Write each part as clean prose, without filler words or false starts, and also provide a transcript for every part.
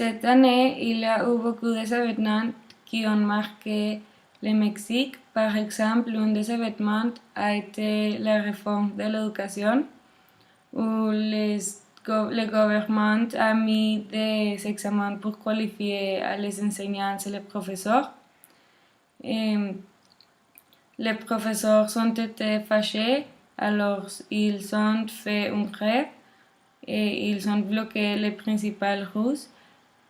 Cette année, il y a eu beaucoup d'événements qui ont marqué le Mexique. Par exemple, un des événements a été la réforme de l'éducation, où le gouvernement a mis des examens pour qualifier à les enseignants et les professeurs. Et les professeurs ont été fâchés, alors ils ont fait une grève et ils ont bloqué les principales routes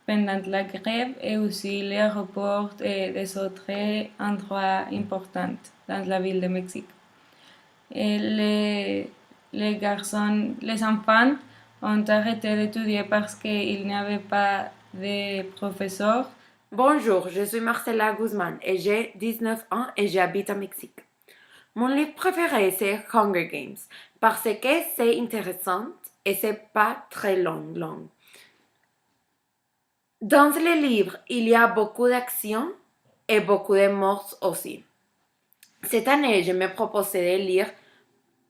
pendant la grève et aussi l'aéroport et des autres endroits importants dans la ville de Mexique. Et les enfants ont arrêté d'étudier parce qu'il n'y avait pas de professeurs. Bonjour, je suis Marcela Guzman et j'ai 19 ans et j'habite au Mexique. Mon livre préféré c'est Hunger Games parce que c'est intéressant et c'est pas très long. Dans le livre, il y a beaucoup d'action et beaucoup de morts aussi. Cette année, je me proposais de lire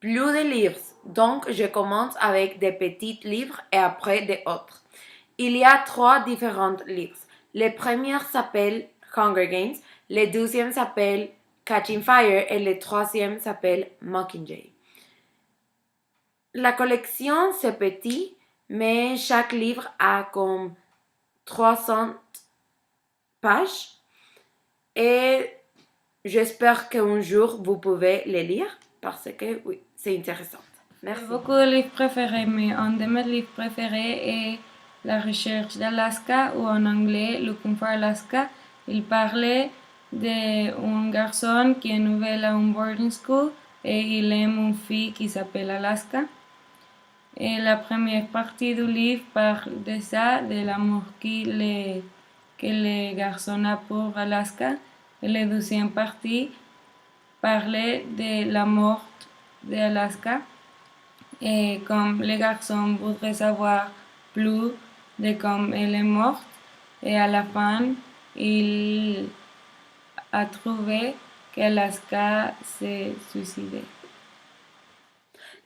plus de livres, donc je commence avec des petits livres et après des autres. Il y a 3 différents livres. Le premier s'appelle Hunger Games, le deuxième s'appelle Catching Fire et le troisième s'appelle Mockingjay. La collection c'est petit, mais chaque livre a comme 300 pages et j'espère qu'un jour vous pouvez les lire parce que oui, c'est intéressant. Merci. J'ai beaucoup de livres préférés, mais un de mes livres préférés est La recherche d'Alaska ou en anglais Looking for Alaska. Il parlait d'un garçon qui est nouvel à un boarding school et il aime une fille qui s'appelle Alaska. Et la première partie du livre parle de ça, de l'amour que le garçon a pour Alaska. Et la deuxième partie parlait de la mort d'Alaska. Et comme les garçons voudraient savoir plus de comment elle est morte, et à la fin, il a trouvé qu'Alaska s'est suicidée.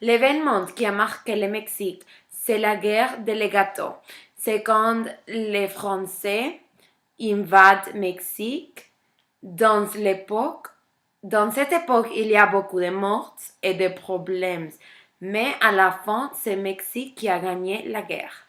L'événement qui a marqué le Mexique, c'est la guerre des gâteaux. C'est quand les Français invadent le Mexique. Dans cette époque, il y a beaucoup de morts et de problèmes. Mais à la fin, c'est le Mexique qui a gagné la guerre.